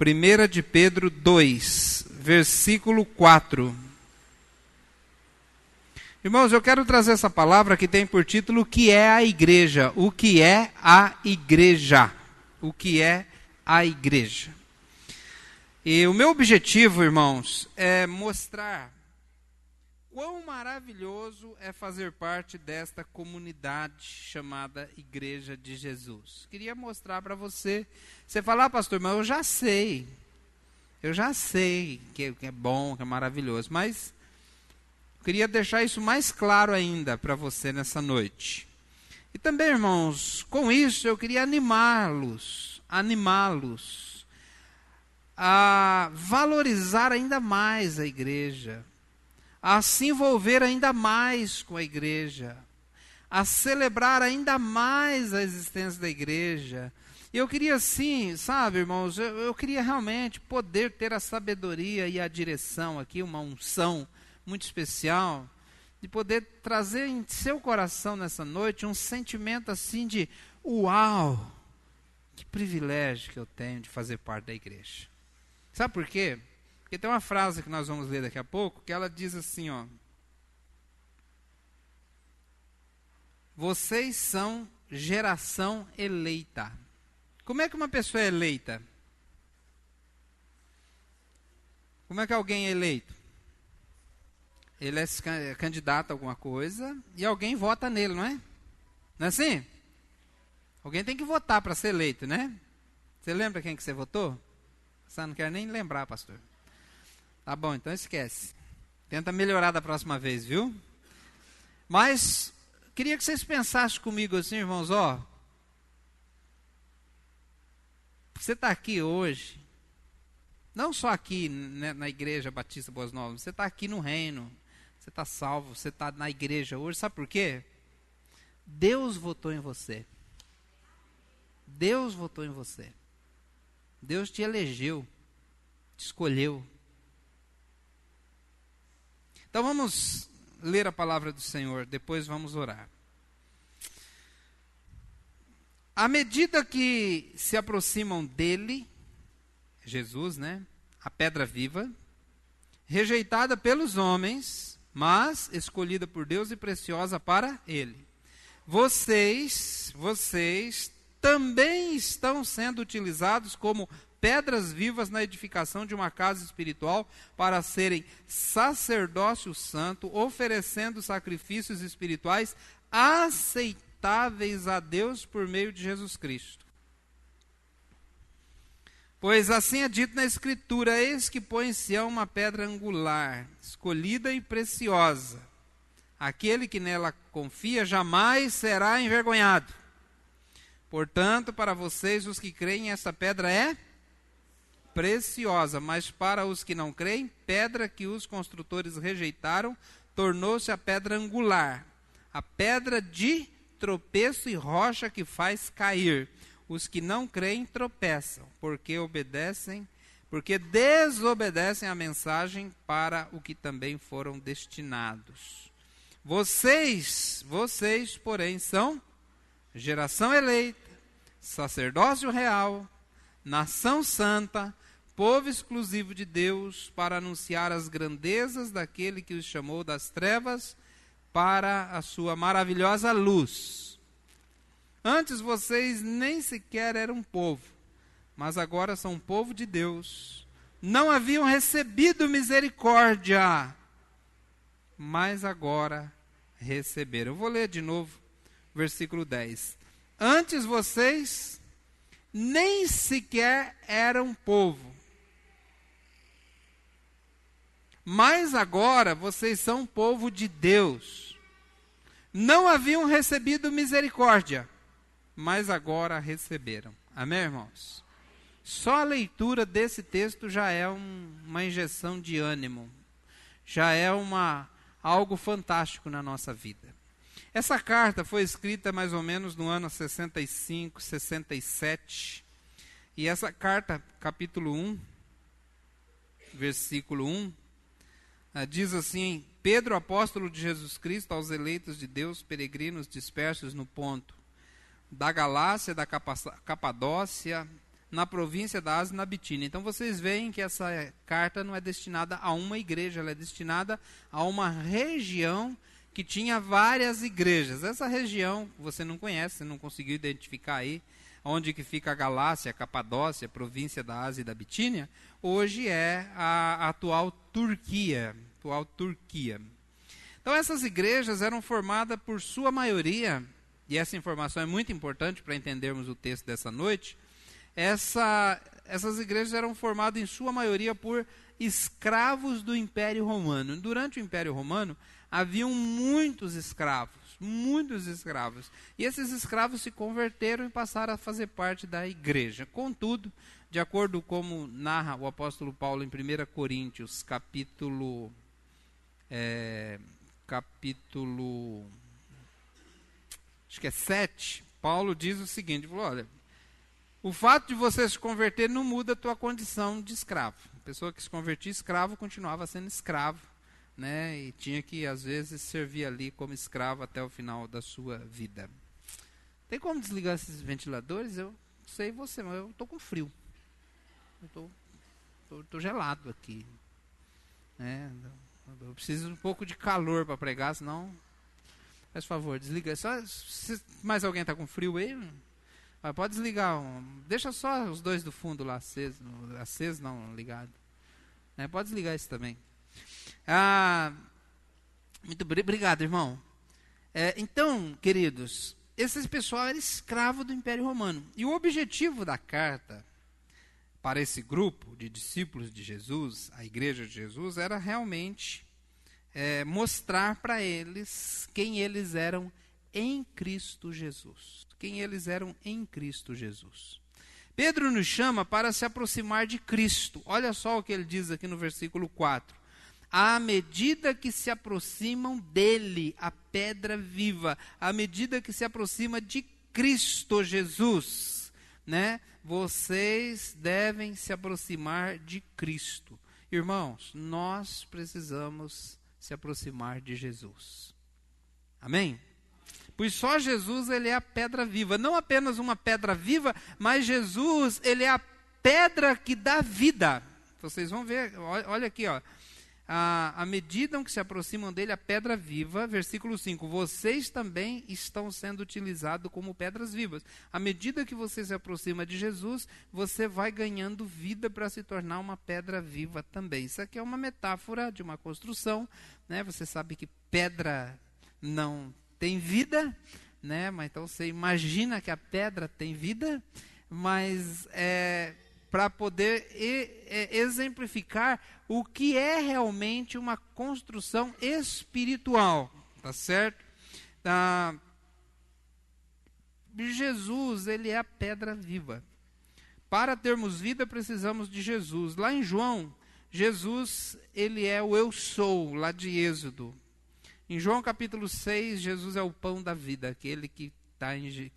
1 de Pedro 2, versículo 4. Irmãos, eu quero trazer essa palavra que tem por título o que é a igreja. O que é a igreja? O que é a igreja? E o meu objetivo, irmãos, é mostrar quão maravilhoso é fazer parte desta comunidade chamada Igreja de Jesus. Queria mostrar para você. Você fala, pastor, mas eu já sei que é bom, que é maravilhoso, mas eu queria deixar isso mais claro ainda para você nessa noite. E também, irmãos, com isso eu queria animá-los a valorizar ainda mais a igreja, a se envolver ainda mais com a igreja, a celebrar ainda mais a existência da igreja. E eu queria sim, sabe, irmãos, eu queria realmente poder ter a sabedoria e a direção aqui, uma unção muito especial, de poder trazer em seu coração nessa noite um sentimento assim de uau, que privilégio que eu tenho de fazer parte da igreja. Sabe por quê? Porque tem uma frase que nós vamos ler daqui a pouco, que ela diz assim, ó: vocês são geração eleita. Como é que uma pessoa é eleita? Como é que alguém é eleito? Ele é candidato a alguma coisa e alguém vota nele, não é? Não é assim? Alguém tem que votar para ser eleito, né? Você lembra quem que você votou? Você não quer nem lembrar, pastor. Tá bom, então esquece. Tenta melhorar da próxima vez, viu? Mas queria que vocês pensassem comigo assim, irmãos, ó. Você está aqui hoje, não só aqui, né, na Igreja Batista Boas Novas, você está aqui no reino, você está salvo, você está na igreja hoje, sabe por quê? Deus votou em você. Deus votou em você. Deus te elegeu, te escolheu. Então vamos ler a palavra do Senhor, depois vamos orar. À medida que se aproximam dele, Jesus, né? A pedra viva, rejeitada pelos homens, mas escolhida por Deus e preciosa para ele. Vocês também estão sendo utilizados como pedras vivas na edificação de uma casa espiritual para serem sacerdócio santo, oferecendo sacrifícios espirituais aceitáveis a Deus por meio de Jesus Cristo. Pois assim é dito na Escritura: eis que põe em Sião uma pedra angular, escolhida e preciosa. Aquele que nela confia jamais será envergonhado. Portanto, para vocês, os que creem, essa pedra é preciosa, mas para os que não creem, pedra que os construtores rejeitaram, tornou-se a pedra angular, a pedra de tropeço e rocha que faz cair. Os que não creem tropeçam, porque desobedecem a mensagem para o que também foram destinados. Vocês, porém, são geração eleita, sacerdócio real, nação santa, povo exclusivo de Deus, para anunciar as grandezas daquele que os chamou das trevas para a sua maravilhosa luz. Antes vocês nem sequer eram povo, mas agora são povo de Deus. Não haviam recebido misericórdia, mas agora receberam. Eu vou ler de novo, versículo 10. Antes vocês nem sequer eram povo, mas agora vocês são povo de Deus. Não haviam recebido misericórdia, mas agora receberam. Amém, irmãos? Só a leitura desse texto já é uma injeção de ânimo, já é algo fantástico na nossa vida. Essa carta foi escrita mais ou menos no ano 65, 67. E essa carta, capítulo 1, versículo 1, diz assim: Pedro, apóstolo de Jesus Cristo, aos eleitos de Deus, peregrinos dispersos no Ponto, da Galácia, da Capadócia, na província da Ásia e na Bitínia. Então vocês veem que essa carta não é destinada a uma igreja, ela é destinada a uma região que tinha várias igrejas. Essa região você não conhece, você não conseguiu identificar aí, onde que fica a Galácia, a Capadócia, a província da Ásia e da Bitínia, hoje é a atual Turquia. Então essas igrejas eram formadas por sua maioria, e essa informação é muito importante para entendermos o texto dessa noite, essas igrejas eram formadas em sua maioria por escravos do Império Romano. Durante o Império Romano, haviam muitos escravos. E esses escravos se converteram e passaram a fazer parte da igreja. Contudo, de acordo com como narra o apóstolo Paulo em 1 Coríntios, capítulo acho que é 7, Paulo diz o seguinte, falou, olha, o fato de você se converter não muda a tua condição de escravo. A pessoa que se convertia escravo continuava sendo escravo, né? E tinha que, às vezes, servir ali como escravo até o final da sua vida. Tem como desligar esses ventiladores? Eu sei você, mas eu estou com frio. Eu estou gelado aqui. Né? Eu preciso um pouco de calor para pregar, senão... Faz favor, desliga. Se mais alguém está com frio aí... Pode desligar, deixa só os dois do fundo lá aceso não, ligado. Pode desligar esse também. Muito obrigado, irmão. Então, queridos, esse pessoal era escravo do Império Romano. E o objetivo da carta para esse grupo de discípulos de Jesus, a igreja de Jesus, era realmente mostrar para eles quem eles eram em Cristo Jesus. Quem eles eram em Cristo Jesus. Pedro nos chama para se aproximar de Cristo. Olha só o que ele diz aqui no versículo 4. À medida que se aproximam dele, a pedra viva, à medida que se aproxima de Cristo Jesus, né? Vocês devem se aproximar de Cristo. Irmãos, nós precisamos se aproximar de Jesus. Amém? Pois só Jesus, ele é a pedra viva. Não apenas uma pedra viva, mas Jesus, ele é a pedra que dá vida. Vocês vão ver, olha aqui, ó. À medida que se aproximam dele, a pedra viva, versículo 5. Vocês também estão sendo utilizados como pedras vivas. À medida que você se aproxima de Jesus, você vai ganhando vida para se tornar uma pedra viva também. Isso aqui é uma metáfora de uma construção, né? Você sabe que pedra não tem vida, né? Mas então você imagina que a pedra tem vida, mas para poder exemplificar o que é realmente uma construção espiritual, tá certo? Jesus, ele é a pedra viva. Para termos vida, precisamos de Jesus. Lá em João, Jesus, ele é o eu sou, lá de Êxodo. Em João capítulo 6, Jesus é o pão da vida. Aquele que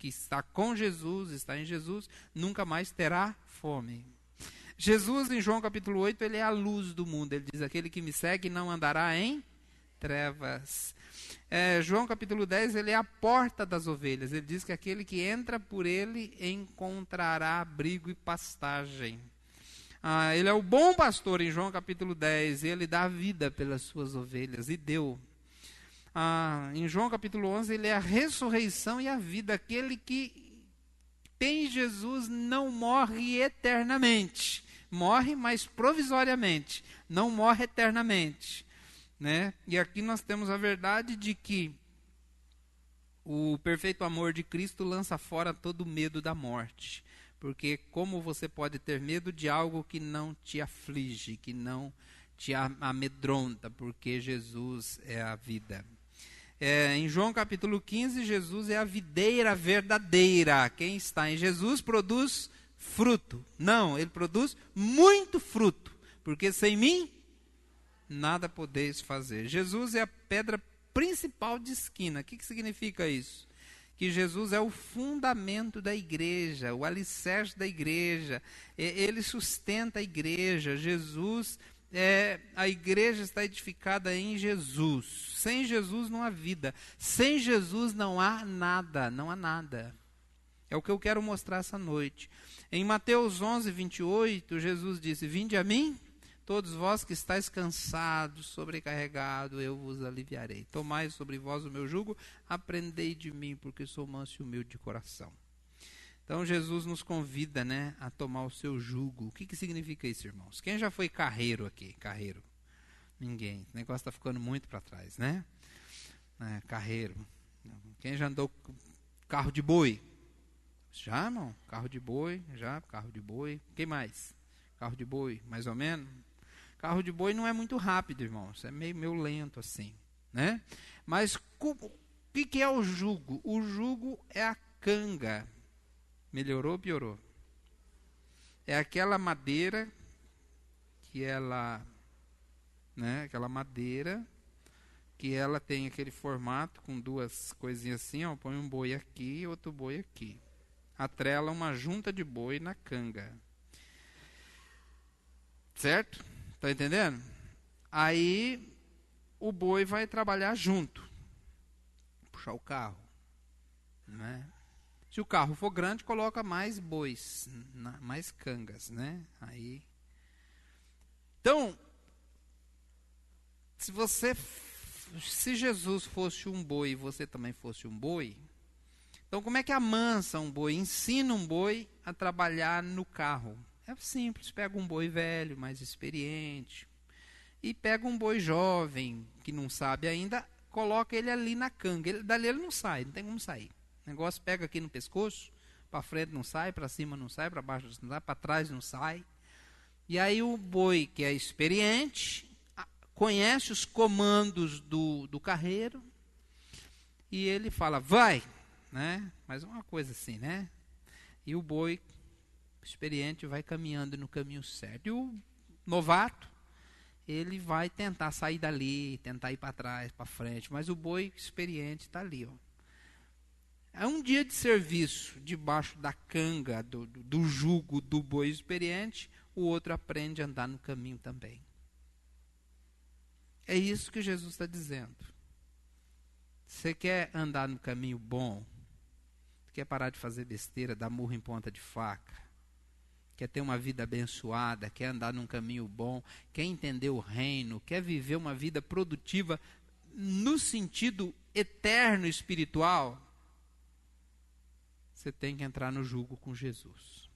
está com Jesus, está em Jesus, nunca mais terá fome. Jesus, em João capítulo 8, ele é a luz do mundo. Ele diz, aquele que me segue não andará em trevas. João capítulo 10, ele é a porta das ovelhas. Ele diz que aquele que entra por ele encontrará abrigo e pastagem. Ele é o bom pastor, em João capítulo 10. Ele dá a vida pelas suas ovelhas, e deu. Em João capítulo 11, ele é a ressurreição e a vida. Aquele que tem Jesus não morre eternamente. Morre, mas provisoriamente. Não morre eternamente. Né? E aqui nós temos a verdade de que o perfeito amor de Cristo lança fora todo medo da morte. Porque como você pode ter medo de algo que não te aflige, que não te amedronta, porque Jesus é a vida. Em João capítulo 15, Jesus é a videira verdadeira. Quem está em Jesus produz fruto. Não, ele produz muito fruto. Porque sem mim, nada podeis fazer. Jesus é a pedra principal de esquina. O que significa isso? Que Jesus é o fundamento da igreja, o alicerce da igreja. Ele sustenta a igreja. A igreja está edificada em Jesus. Sem Jesus não há vida. Sem Jesus não há nada. Não há nada. É o que eu quero mostrar essa noite. Em Mateus 11, 28, Jesus disse: vinde a mim, todos vós que estáis cansados, sobrecarregados, eu vos aliviarei. Tomai sobre vós o meu jugo, aprendei de mim, porque sou manso e humilde de coração. Então Jesus nos convida, né, a tomar o seu jugo. O que significa isso, irmãos? Quem já foi carreiro aqui? Carreiro? Ninguém. O negócio está ficando muito para trás, né? Carreiro. Quem já andou com carro de boi? Já, irmão? Carro de boi, já, carro de boi. Quem mais? Carro de boi, mais ou menos? Carro de boi não é muito rápido, irmãos. É meio lento assim, né? Mas o que é o jugo? O jugo é a canga. Melhorou ou piorou? É aquela madeira que ela, né? Aquela madeira que ela tem aquele formato com duas coisinhas assim, ó, põe um boi aqui e outro boi aqui. Atrela uma junta de boi na canga. Certo? Tá entendendo? Aí o boi vai trabalhar junto. Puxar o carro, né? Se o carro for grande, coloca mais bois, mais cangas, né? Aí. Então, se Jesus fosse um boi e você também fosse um boi, então como é que amansa um boi? Ensina um boi a trabalhar no carro. É simples, pega um boi velho, mais experiente, e pega um boi jovem, que não sabe ainda, coloca ele ali na canga. Dali ele não sai, não tem como sair. O negócio pega aqui no pescoço, para frente não sai, para cima não sai, para baixo não sai, para trás não sai. E aí o boi que é experiente, conhece os comandos do carreiro, e ele fala, vai, né? Mas uma coisa assim, né? E o boi experiente vai caminhando no caminho certo. E o novato, ele vai tentar sair dali, tentar ir para trás, para frente, mas o boi experiente está ali, ó. É um dia de serviço debaixo da canga, do jugo do boi experiente, o outro aprende a andar no caminho também. É isso que Jesus está dizendo. Você quer andar no caminho bom? Quer parar de fazer besteira, dar murro em ponta de faca? Quer ter uma vida abençoada? Quer andar num caminho bom? Quer entender o reino? Quer viver uma vida produtiva no sentido eterno espiritual? Você tem que entrar no jugo com Jesus.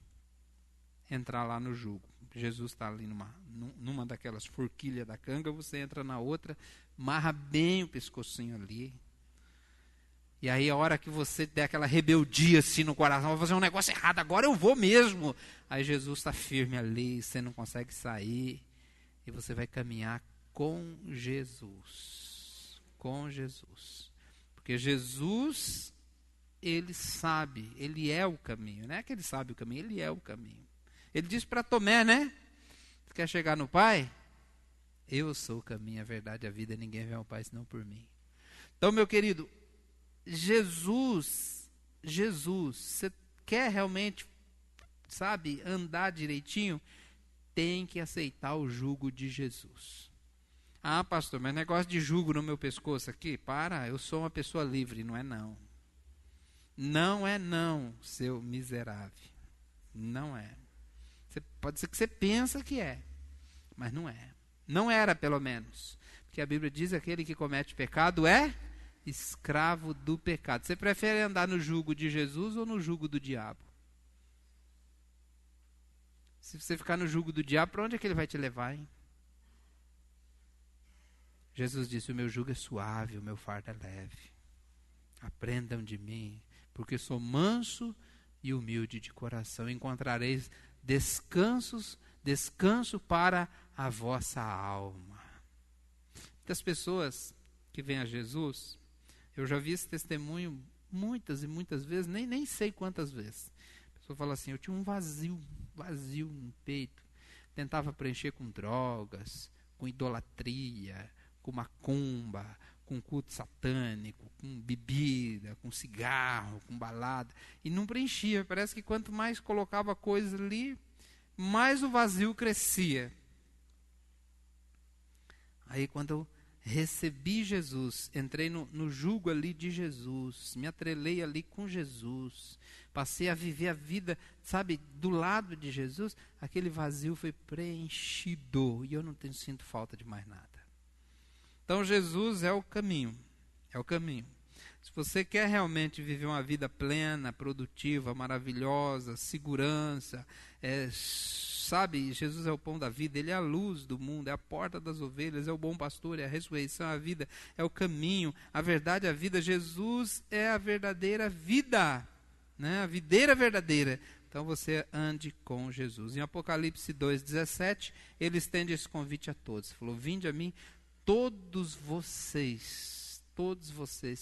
Entrar lá no jugo. Jesus está ali numa daquelas forquilhas da canga, você entra na outra, amarra bem o pescocinho ali. E aí a hora que você der aquela rebeldia assim no coração, vou fazer um negócio errado, agora eu vou mesmo. Aí Jesus está firme ali, você não consegue sair. E você vai caminhar com Jesus. Com Jesus. Porque Jesus, ele sabe, ele é o caminho. Não é que ele sabe o caminho, ele é o caminho. Ele disse para Tomé, né? Você quer chegar no Pai? Eu sou o caminho, a verdade, a vida. Ninguém vê ao Pai senão por mim. Então, meu querido, Jesus, você quer realmente, sabe, andar direitinho? Tem que aceitar o jugo de Jesus. Ah, pastor, mas negócio de jugo no meu pescoço aqui? Para, eu sou uma pessoa livre, não é não. Não é não, seu miserável. Não é. Pode ser que você pensa que é, mas não é. Não era, pelo menos. Porque a Bíblia diz que aquele que comete pecado é escravo do pecado. Você prefere andar no jugo de Jesus ou no jugo do diabo? Se você ficar no jugo do diabo, para onde é que ele vai te levar, hein? Jesus disse, o meu jugo é suave, o meu fardo é leve. Aprendam de mim, porque sou manso e humilde de coração. Encontrareis descanso para a vossa alma. Muitas pessoas que vêm a Jesus, eu já vi esse testemunho muitas e muitas vezes, nem sei quantas vezes. A pessoa fala assim, eu tinha um vazio no peito. Tentava preencher com drogas, com idolatria, com macumba, com culto satânico, com bebida, com cigarro, com balada. E não preenchia. Parece que quanto mais colocava coisas ali, mais o vazio crescia. Aí quando recebi Jesus, entrei no jugo ali de Jesus, me atrelei ali com Jesus, passei a viver a vida, sabe, do lado de Jesus, aquele vazio foi preenchido e eu não sinto falta de mais nada. Então Jesus é o caminho, é o caminho. Se você quer realmente viver uma vida plena, produtiva, maravilhosa, segurança, sabe, Jesus é o pão da vida, Ele é a luz do mundo, é a porta das ovelhas, é o bom pastor, é a ressurreição, a vida, é o caminho, a verdade, a vida. Jesus é a verdadeira vida, né? A videira verdadeira. Então você ande com Jesus. Em Apocalipse 2,17, Ele estende esse convite a todos. Ele falou: vinde a mim, todos vocês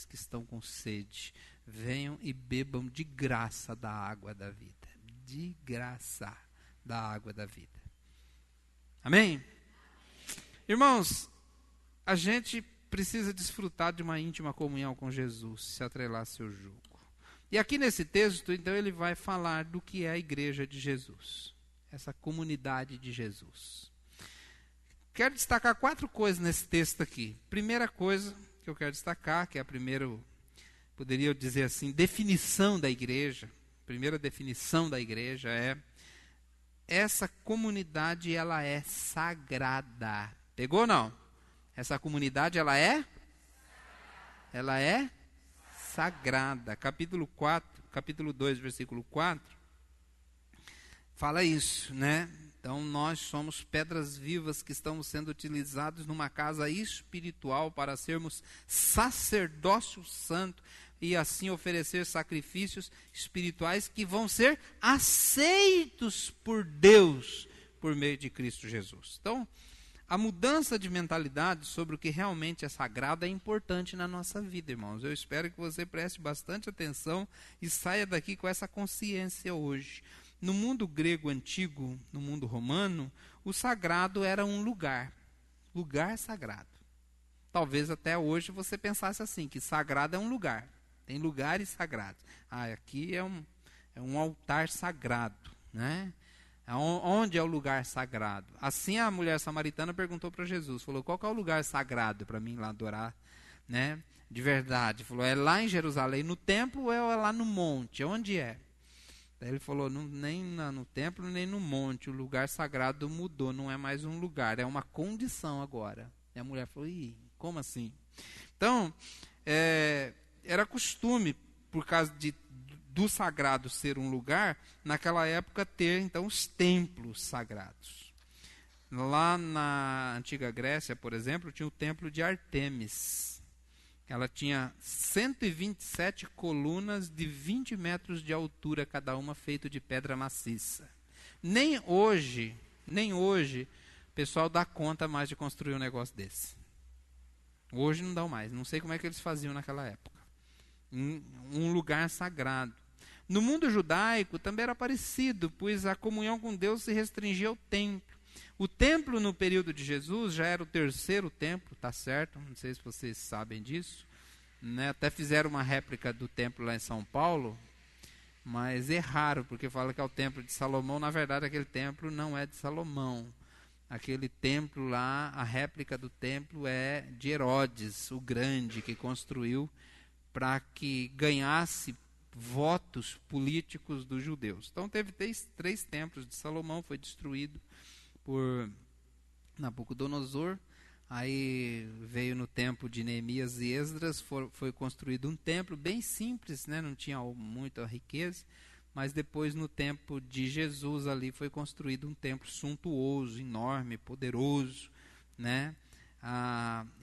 que estão com sede, venham e bebam de graça da água da vida. De graça da água da vida. Amém? Irmãos, a gente precisa desfrutar de uma íntima comunhão com Jesus, se atrelar a seu jugo. E aqui nesse texto, então, ele vai falar do que é a igreja de Jesus, essa comunidade de Jesus. Quero destacar 4 coisas nesse texto aqui. Primeira coisa que eu quero destacar, que é a primeira, poderia dizer assim, definição da igreja. A primeira definição da igreja é: essa comunidade, ela é sagrada. Pegou ou não? Essa comunidade, ela é sagrada. Capítulo 2, versículo 4, fala isso, né? Então, nós somos pedras vivas que estamos sendo utilizados numa casa espiritual para sermos sacerdócio santo e assim oferecer sacrifícios espirituais que vão ser aceitos por Deus por meio de Cristo Jesus. Então, a mudança de mentalidade sobre o que realmente é sagrado é importante na nossa vida, irmãos. Eu espero que você preste bastante atenção e saia daqui com essa consciência hoje. No mundo grego antigo, no mundo romano, o sagrado era um lugar sagrado. Talvez até hoje você pensasse assim, que sagrado é um lugar. Tem lugares sagrados. Aqui é um altar sagrado, né? Onde é o lugar sagrado? Assim a mulher samaritana perguntou para Jesus, falou: qual que é o lugar sagrado para mim lá adorar, né? De verdade. Falou: é lá em Jerusalém, no templo, ou é lá no monte? Onde é? Daí ele falou: nem no templo, nem no monte. O lugar sagrado mudou, não é mais um lugar, é uma condição agora. E a mulher falou: como assim? Então, era costume, por causa do sagrado ser um lugar, naquela época ter, então, os templos sagrados. Lá na antiga Grécia, por exemplo, tinha o templo de Ártemis. Ela tinha 127 colunas de 20 metros de altura, cada uma feita de pedra maciça. Nem hoje, o pessoal dá conta mais de construir um negócio desse. Hoje não dão mais. Não sei como é que eles faziam naquela época. Um lugar sagrado. No mundo judaico também era parecido, pois a comunhão com Deus se restringia ao templo. O templo no período de Jesus já era o 3º templo, tá certo? Não sei se vocês sabem disso, né? Até fizeram uma réplica do templo lá em São Paulo, mas erraram, porque fala que é o templo de Salomão. Na verdade, aquele templo não é de Salomão. Aquele templo lá, a réplica do templo é de Herodes, o Grande, que construiu para que ganhasse votos políticos dos judeus. Então teve 3 templos de Salomão, foi destruído por Nabucodonosor. Aí veio no tempo de Neemias e Esdras, foi construído um templo bem simples, né? Não tinha muita riqueza, mas depois no tempo de Jesus ali foi construído um templo suntuoso, enorme, poderoso, né?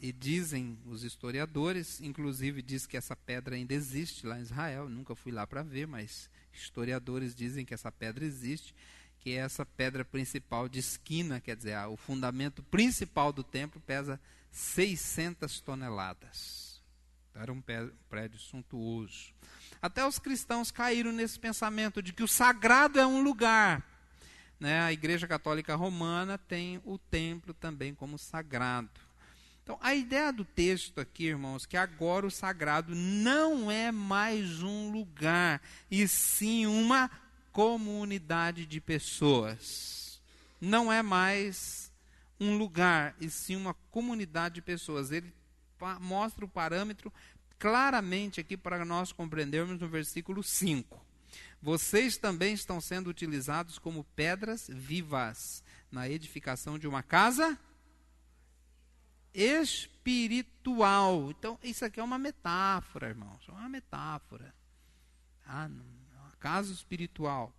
E dizem os historiadores, inclusive diz que essa pedra ainda existe lá em Israel, nunca fui lá para ver, mas historiadores dizem que essa pedra existe, que é essa pedra principal de esquina, quer dizer, o fundamento principal do templo pesa 600 toneladas. Então, era um prédio suntuoso. Até os cristãos caíram nesse pensamento de que o sagrado é um lugar, né? A Igreja Católica Romana tem o templo também como sagrado. Então, a ideia do texto aqui, irmãos, que agora o sagrado não é mais um lugar, e sim uma comunidade de pessoas. Não é mais um lugar, e sim uma comunidade de pessoas. Ele mostra o parâmetro claramente aqui para nós compreendermos no versículo 5. Vocês também estão sendo utilizados como pedras vivas na edificação de uma casa espiritual. Então, isso aqui é uma metáfora, irmãos. É uma metáfora. Uma casa espiritual.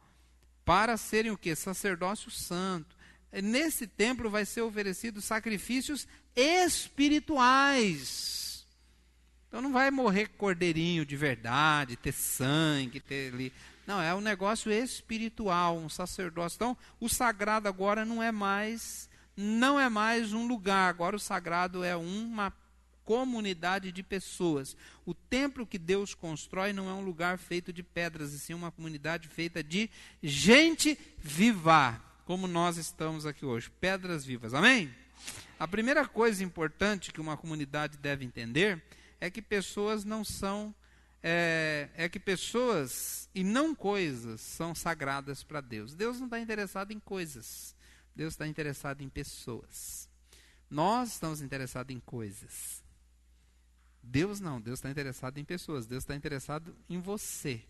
Para serem o quê? Sacerdócio santo. Nesse templo vai ser oferecido sacrifícios espirituais. Então não vai morrer cordeirinho de verdade, ter sangue, ter ali. Não, é um negócio espiritual, um sacerdócio. Então, o sagrado agora não é mais um lugar. Agora o sagrado é uma comunidade de pessoas. O templo que Deus constrói não é um lugar feito de pedras, e sim uma comunidade feita de gente viva, como nós estamos aqui hoje, pedras vivas. Amém? A primeira coisa importante que uma comunidade deve entender é que pessoas não são, que pessoas e não coisas são sagradas para Deus. Deus não está interessado em coisas, Deus está interessado em pessoas. Nós estamos interessados em coisas. Deus não, Deus está interessado em pessoas, Deus está interessado em você.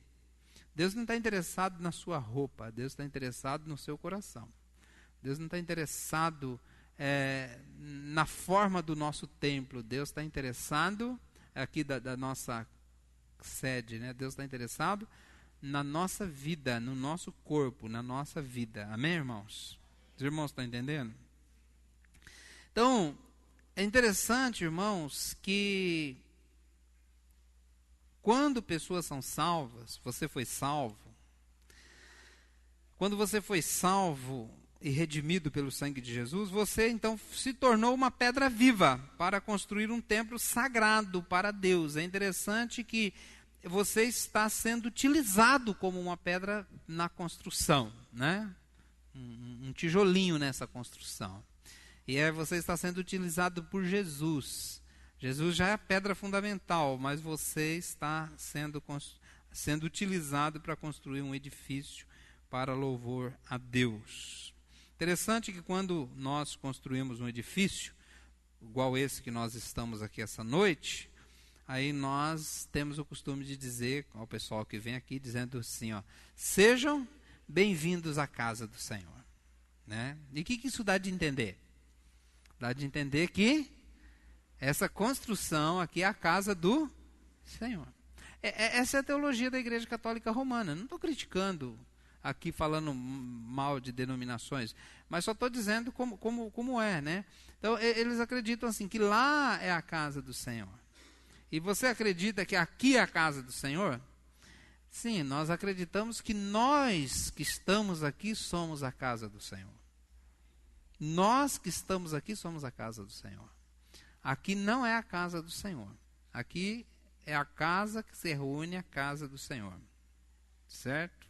Deus não está interessado na sua roupa, Deus está interessado no seu coração. Deus não está interessado na forma do nosso templo, Deus está interessado, aqui da nossa sede, né? Deus está interessado na nossa vida, no nosso corpo, na nossa vida. Amém, irmãos? Os irmãos estão entendendo? Então, é interessante, irmãos, que quando pessoas são salvas, você foi salvo. Quando você foi salvo e redimido pelo sangue de Jesus, você então se tornou uma pedra viva para construir um templo sagrado para Deus. É interessante que você está sendo utilizado como uma pedra na construção, né? Um tijolinho nessa construção. E você está sendo utilizado por Jesus. Jesus já é a pedra fundamental, mas você está sendo utilizado para construir um edifício para louvor a Deus. Interessante que quando nós construímos um edifício, igual esse que nós estamos aqui essa noite, aí nós temos o costume de dizer ao pessoal que vem aqui, dizendo assim, sejam bem-vindos à casa do Senhor. Né? E o que isso dá de entender? Dá de entender que essa construção aqui é a casa do Senhor. Essa é a teologia da Igreja Católica Romana. Não estou criticando aqui, falando mal de denominações, mas só estou dizendo como é, né? Então, eles acreditam assim, que lá é a casa do Senhor. E você acredita que aqui é a casa do Senhor? Sim, nós acreditamos que nós que estamos aqui somos a casa do Senhor. Nós que estamos aqui somos a casa do Senhor. Aqui não é a casa do Senhor. Aqui é a casa que se reúne a casa do Senhor. Certo?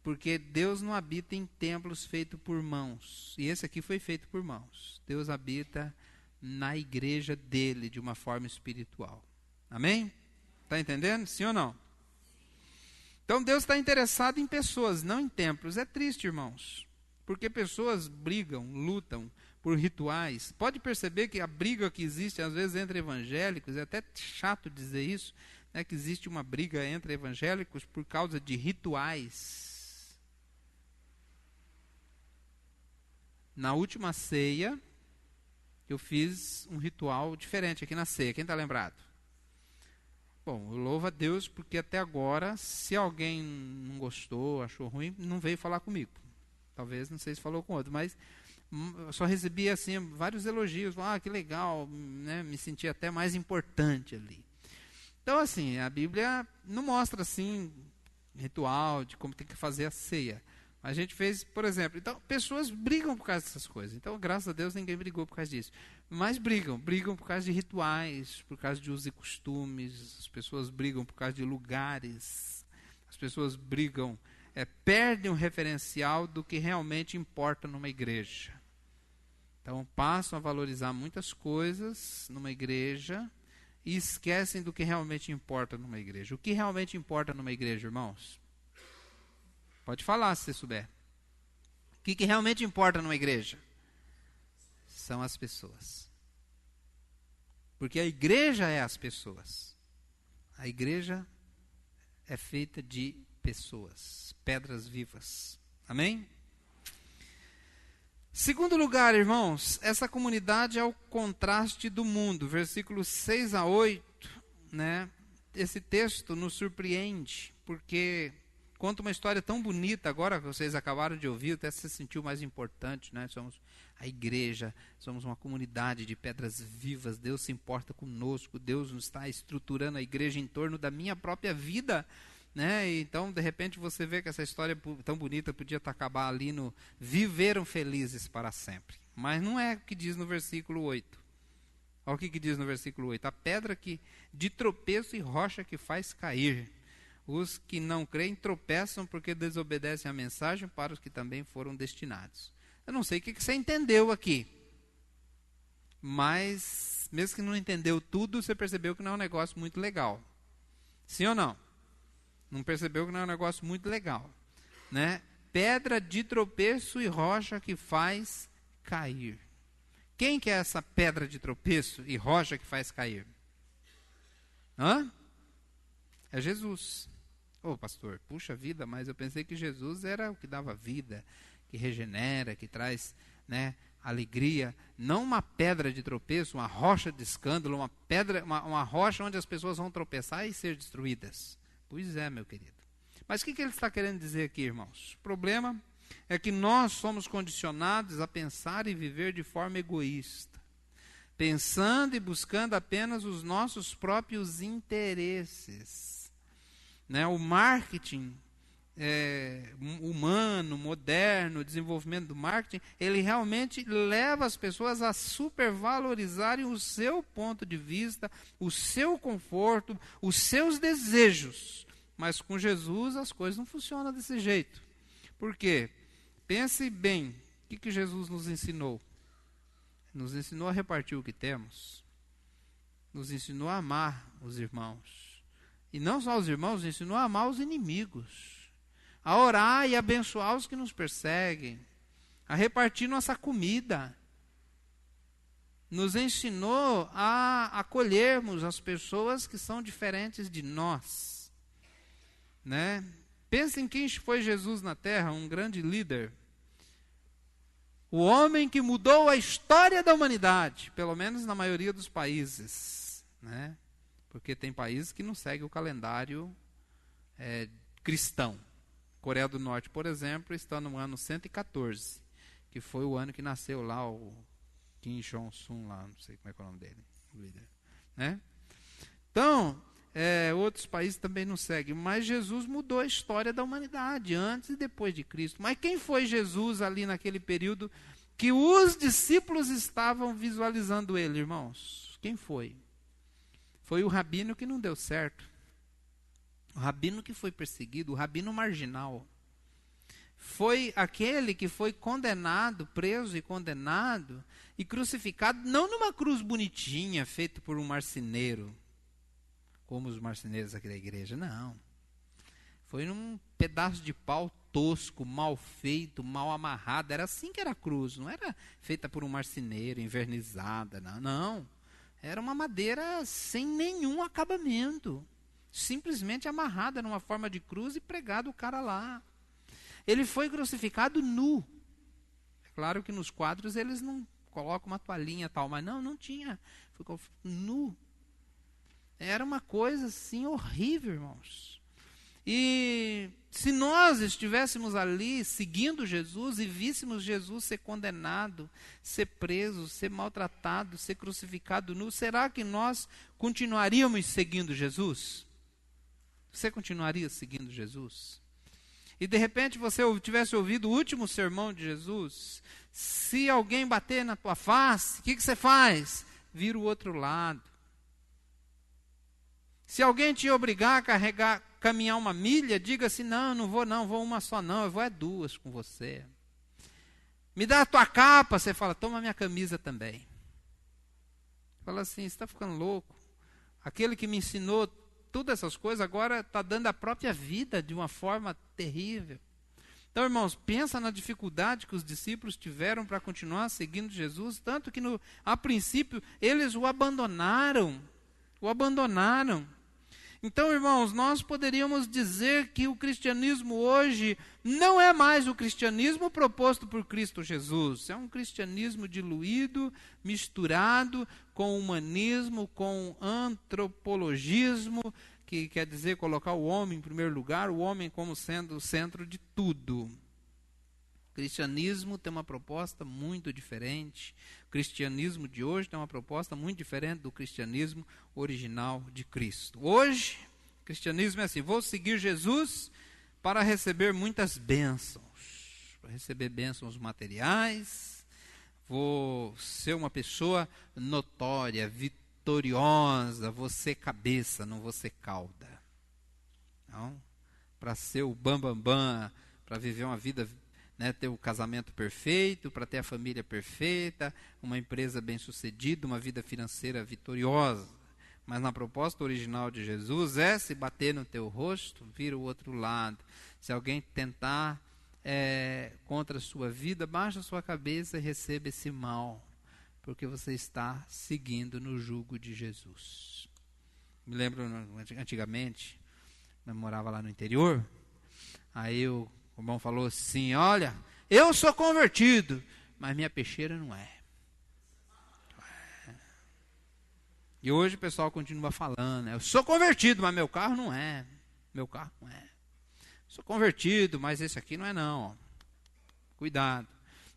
Porque Deus não habita em templos feitos por mãos. E esse aqui foi feito por mãos. Deus habita na igreja dele de uma forma espiritual. Amém? Está entendendo? Sim ou não? Então Deus está interessado em pessoas, não em templos. É triste, irmãos. Porque pessoas brigam, lutam por rituais. Pode perceber que a briga que existe às vezes entre evangélicos, é até chato dizer isso, né, que existe uma briga entre evangélicos por causa de rituais. Na última ceia, eu fiz um ritual diferente aqui na ceia. Quem está lembrado? Bom, eu louvo a Deus porque até agora, se alguém não gostou, achou ruim, não veio falar comigo. Talvez, não sei se falou com outro, mas eu só recebi assim vários elogios. Que legal, né? Me senti até mais importante ali. Então, assim, a Bíblia não mostra assim ritual de como tem que fazer a ceia. A gente fez, por exemplo, então pessoas brigam por causa dessas coisas. Então, graças a Deus, ninguém brigou por causa disso. Mas brigam por causa de rituais, por causa de usos e costumes. As pessoas brigam por causa de lugares. As pessoas brigam, perdem o referencial do que realmente importa numa igreja. Então, passam a valorizar muitas coisas numa igreja e esquecem do que realmente importa numa igreja. O que realmente importa numa igreja, irmãos? Pode falar, se você souber. O O que realmente importa numa igreja? São as pessoas. Porque a igreja é as pessoas. A igreja é feita de pessoas, pedras vivas. Amém? Segundo lugar, irmãos, essa comunidade é o contraste do mundo. Versículos 6 a 8, né? Esse texto nos surpreende, porque conta uma história tão bonita. Agora que vocês acabaram de ouvir, até se sentiu mais importante, né? Somos a igreja, somos uma comunidade de pedras vivas. Deus se importa conosco, Deus nos está estruturando a igreja em torno da minha própria vida, né? Então, de repente, você vê que essa história tão bonita podia acabar ali no viveram felizes para sempre. Mas não é o que diz no versículo 8. Olha o que diz no versículo 8. A pedra que de tropeço e rocha que faz cair. Os que não creem tropeçam porque desobedecem a mensagem para os que também foram destinados. Eu não sei o que você entendeu aqui. Mas, mesmo que não entendeu tudo, você percebeu que não é um negócio muito legal. Sim ou não? Não percebeu que não é um negócio muito legal, né? Pedra de tropeço e rocha que faz cair. Quem que é essa pedra de tropeço e rocha que faz cair? Hã? É Jesus. Ô, pastor, puxa vida, mas eu pensei que Jesus era o que dava vida, que regenera, que traz, né, alegria. Não uma pedra de tropeço, uma rocha de escândalo, uma rocha onde as pessoas vão tropeçar e ser destruídas. Pois é, meu querido. Mas o que ele está querendo dizer aqui, irmãos? O problema é que nós somos condicionados a pensar e viver de forma egoísta, pensando e buscando apenas os nossos próprios interesses, né? O marketing humano, moderno, o desenvolvimento do marketing, ele realmente leva as pessoas a supervalorizarem o seu ponto de vista, o seu conforto, os seus desejos. Mas com Jesus as coisas não funcionam desse jeito. Por quê? Pense bem, o que Jesus nos ensinou? Nos ensinou a repartir o que temos. Nos ensinou a amar os irmãos. E não só os irmãos, nos ensinou a amar os inimigos. A orar e abençoar os que nos perseguem. A repartir nossa comida. Nos ensinou a acolhermos as pessoas que são diferentes de nós. Né? Pense em quem foi Jesus na terra, um grande líder. O homem que mudou a história da humanidade, pelo menos na maioria dos países. Né? Porque tem países que não seguem o calendário cristão. Coreia do Norte, por exemplo, está no ano 114, que foi o ano que nasceu lá o Kim Jong-un, lá, não sei como é que é o nome dele. Né? Então, outros países também não seguem, mas Jesus mudou a história da humanidade, antes e depois de Cristo. Mas quem foi Jesus ali naquele período que os discípulos estavam visualizando ele, irmãos? Quem foi? Foi o rabino que não deu certo. O rabino que foi perseguido, o rabino marginal. Foi aquele que foi condenado, preso e condenado, e crucificado, não numa cruz bonitinha, feita por um marceneiro, como os marceneiros aqui da igreja, não. Foi num pedaço de pau tosco, mal feito, mal amarrado. Era assim que era a cruz, não era feita por um marceneiro, envernizada, não. Era uma madeira sem nenhum acabamento. Simplesmente amarrada numa forma de cruz e pregado o cara lá. Ele foi crucificado nu. É claro que nos quadros eles não colocam uma toalhinha e tal, mas não tinha. Ficou nu. Era uma coisa assim horrível, irmãos. E se nós estivéssemos ali seguindo Jesus e víssemos Jesus ser condenado, ser preso, ser maltratado, ser crucificado nu, será que nós continuaríamos seguindo Jesus? Você continuaria seguindo Jesus? E de repente você tivesse ouvido o último sermão de Jesus, se alguém bater na tua face, o que você faz? Vira o outro lado. Se alguém te obrigar a caminhar uma milha, diga assim, não vou uma só não, eu vou duas com você. Me dá a tua capa, você fala, toma minha camisa também. Fala assim, você está ficando louco. Aquele que me ensinou todas essas coisas, agora está dando a própria vida de uma forma terrível. Então, irmãos, pensa na dificuldade que os discípulos tiveram para continuar seguindo Jesus, tanto que a princípio eles o abandonaram. Então, irmãos, nós poderíamos dizer que o cristianismo hoje não é mais o cristianismo proposto por Cristo Jesus. É um cristianismo diluído, misturado com humanismo, com antropologismo, que quer dizer colocar o homem em primeiro lugar, o homem como sendo o centro de tudo. O cristianismo tem uma proposta muito diferente. O cristianismo de hoje tem uma proposta muito diferente do cristianismo original de Cristo. Hoje, o cristianismo é assim: vou seguir Jesus para receber muitas bênçãos. Para receber bênçãos materiais, vou ser uma pessoa notória, vitoriosa, vou ser cabeça, não vou ser cauda. Não? Para ser o bambambam, para viver uma vida, ter o casamento perfeito, para ter a família perfeita, uma empresa bem-sucedida, uma vida financeira vitoriosa. Mas na proposta original de Jesus se bater no teu rosto, vira o outro lado. Se alguém tentar contra a sua vida, baixa a sua cabeça e receba esse mal, porque você está seguindo no jugo de Jesus. Me lembro, antigamente, eu morava lá no interior, aí o irmão falou assim: olha, eu sou convertido, mas minha peixeira não é. E hoje o pessoal continua falando: eu sou convertido, mas meu carro não é. Sou convertido, mas esse aqui não é não. Cuidado.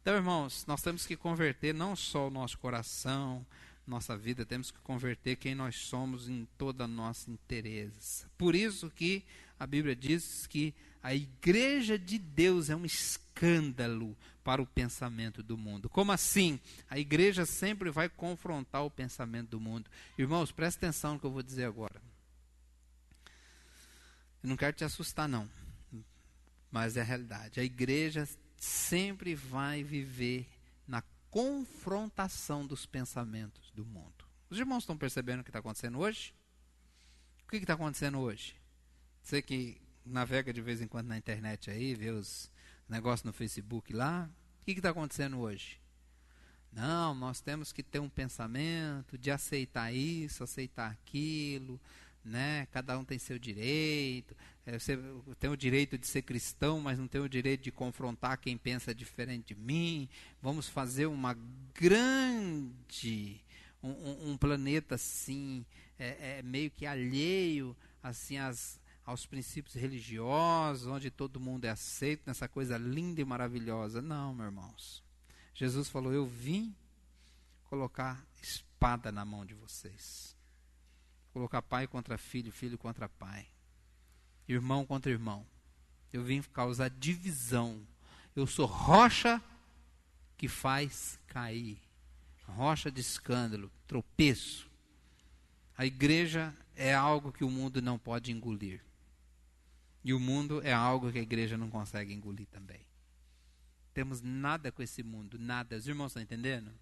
Então, irmãos, nós temos que converter não só o nosso coração, nossa vida, temos que converter quem nós somos em toda a nossa inteireza. Por isso que a Bíblia diz que a igreja de Deus é um escândalo para o pensamento do mundo. Como assim? A igreja sempre vai confrontar o pensamento do mundo. Irmãos, presta atenção no que eu vou dizer agora. Eu não quero te assustar não, mas é a realidade. A igreja sempre vai viver na confrontação dos pensamentos do mundo. Os irmãos estão percebendo o que está acontecendo hoje? O que está acontecendo hoje? Você que navega de vez em quando na internet aí, vê os negócios no Facebook lá. O que está acontecendo hoje? Não, nós temos que ter um pensamento de aceitar isso, aceitar aquilo, cada um tem seu direito. Você tem o direito de ser cristão, mas não tem o direito de confrontar quem pensa diferente de mim. Vamos fazer uma grande, um planeta assim, meio que alheio assim aos princípios religiosos, onde todo mundo é aceito, nessa coisa linda e maravilhosa. Não, meus irmãos. Jesus falou: eu vim colocar espada na mão de vocês. Colocar pai contra filho, filho contra pai, irmão contra irmão. Eu vim causar divisão. Eu sou rocha que faz cair, rocha de escândalo, tropeço. A igreja é algo que o mundo não pode engolir. E o mundo é algo que a igreja não consegue engolir também. Temos nada com esse mundo, nada. Os irmãos estão entendendo?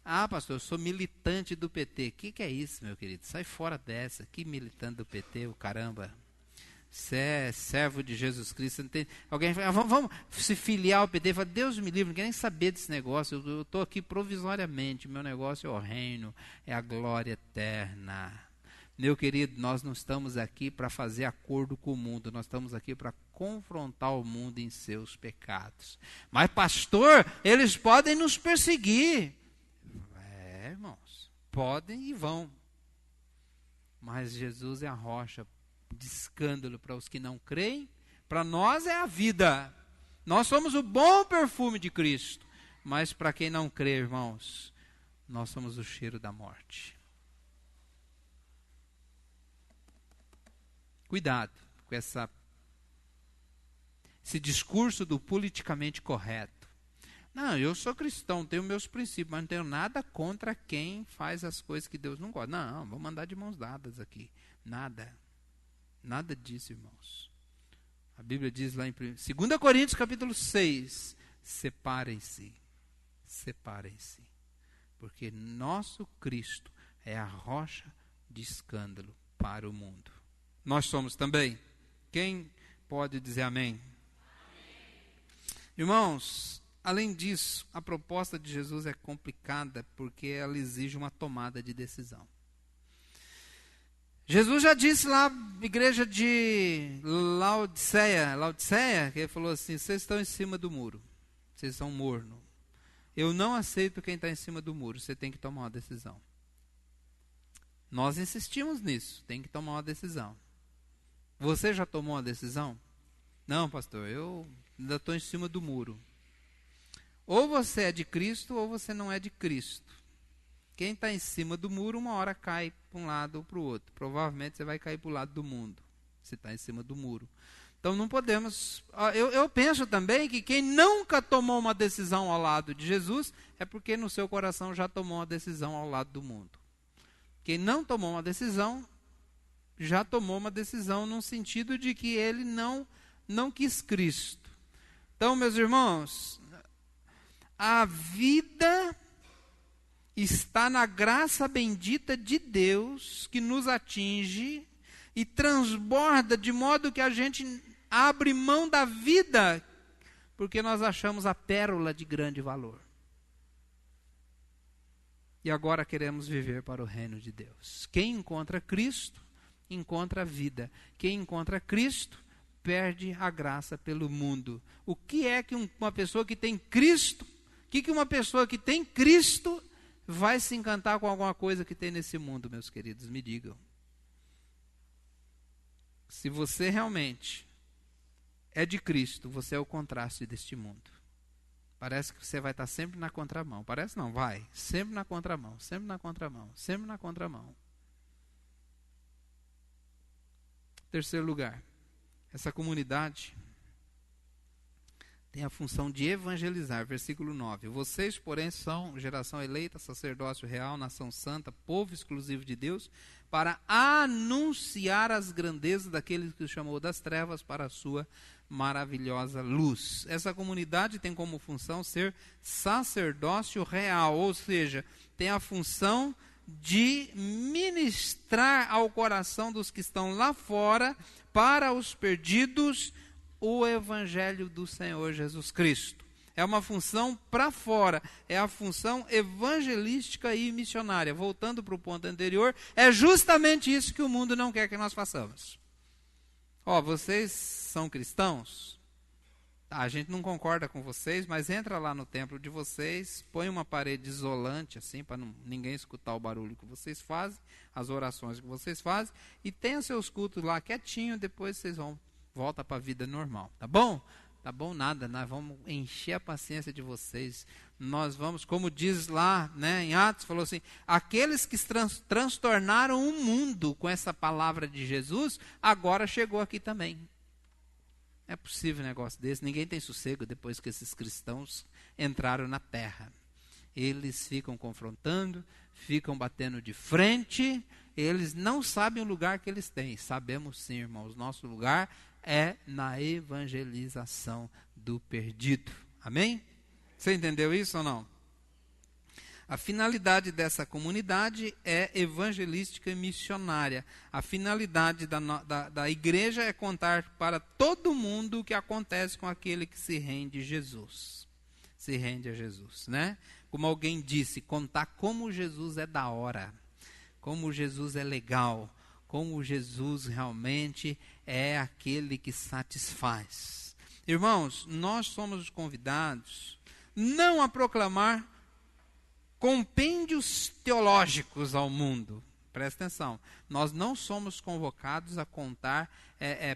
Ah, pastor, eu sou militante do PT. O que é isso, meu querido? Sai fora dessa. Que militante do PT, o caramba. Você é servo de Jesus Cristo. Não tem... Alguém fala: vamos se filiar ao PT. Fala: Deus me livre, não quero nem saber desse negócio. Eu estou aqui provisoriamente. Meu negócio é o reino, é a glória eterna. Meu querido, nós não estamos aqui para fazer acordo com o mundo. Nós estamos aqui para confrontar o mundo em seus pecados. Mas, pastor, eles podem nos perseguir. Irmãos, podem e vão. Mas Jesus é a rocha de escândalo para os que não creem. Para nós é a vida. Nós somos o bom perfume de Cristo. Mas para quem não crê, irmãos, nós somos o cheiro da morte. Cuidado com esse discurso do politicamente correto. Não, eu sou cristão, tenho meus princípios, mas não tenho nada contra quem faz as coisas que Deus não gosta. Não, vamos andar de mãos dadas aqui. Nada. Nada disso, irmãos. A Bíblia diz lá em 2 Coríntios capítulo 6, separem-se. Separem-se. Porque nosso Cristo é a rocha de escândalo para o mundo. Nós somos também. Quem pode dizer amém? Irmãos, além disso, a proposta de Jesus é complicada porque ela exige uma tomada de decisão. Jesus já disse lá, igreja de Laodiceia, que ele falou assim: vocês estão em cima do muro, vocês são morno. Eu não aceito quem está em cima do muro, você tem que tomar uma decisão. Nós insistimos nisso, tem que tomar uma decisão. Você já tomou uma decisão? Não, pastor, eu ainda estou em cima do muro. Ou você é de Cristo ou você não é de Cristo. Quem está em cima do muro, uma hora cai para um lado ou para o outro. Provavelmente você vai cair para o lado do mundo, se está em cima do muro. Então não podemos... Eu penso também que quem nunca tomou uma decisão ao lado de Jesus é porque no seu coração já tomou uma decisão ao lado do mundo. Quem não tomou uma decisão, já tomou uma decisão no sentido de que ele não quis Cristo. Então, meus irmãos, a vida está na graça bendita de Deus que nos atinge e transborda de modo que a gente abre mão da vida porque nós achamos a pérola de grande valor. E agora queremos viver para o reino de Deus. Quem encontra Cristo, encontra a vida. Quem encontra Cristo, perde a graça pelo mundo. O que é que uma pessoa que tem Cristo, que uma pessoa que tem Cristo vai se encantar com alguma coisa que tem nesse mundo, meus queridos? Me digam. Se você realmente é de Cristo, você é o contraste deste mundo. Parece que você vai estar sempre na contramão. Parece não, vai. Sempre na contramão, sempre na contramão, sempre na contramão. Terceiro lugar, essa comunidade tem a função de evangelizar. Versículo 9. Vocês, porém, são geração eleita, sacerdócio real, nação santa, povo exclusivo de Deus, para anunciar as grandezas daquele que os chamou das trevas para a sua maravilhosa luz. Essa comunidade tem como função ser sacerdócio real, ou seja, tem a função de ministrar ao coração dos que estão lá fora, para os perdidos, o evangelho do Senhor Jesus Cristo. É uma função para fora, é a função evangelística e missionária. Voltando para o ponto anterior, é justamente isso que o mundo não quer que nós façamos. Vocês são cristãos? A gente não concorda com vocês, mas entra lá no templo de vocês, põe uma parede isolante, assim, para ninguém escutar o barulho que vocês fazem, as orações que vocês fazem, e tenha seus cultos lá quietinho, depois vocês volta para a vida normal, tá bom? Tá bom nada, nós vamos encher a paciência de vocês. Nós vamos, como diz lá, né, em Atos, falou assim, aqueles que transtornaram o mundo com essa palavra de Jesus, agora chegou aqui também. É possível um negócio desse? Ninguém tem sossego depois que esses cristãos entraram na terra. Eles ficam confrontando, ficam batendo de frente, eles não sabem o lugar que eles têm. Sabemos sim, irmãos, nosso lugar é na evangelização do perdido. Amém? Você entendeu isso ou não? A finalidade dessa comunidade é evangelística e missionária. A finalidade da igreja é contar para todo mundo o que acontece com aquele que se rende a Jesus. Se rende a Jesus, né? Como alguém disse, contar como Jesus é da hora, como Jesus é legal, como Jesus realmente é aquele que satisfaz. Irmãos, nós somos convidados não a proclamar compêndios teológicos ao mundo. Presta atenção, nós não somos convocados a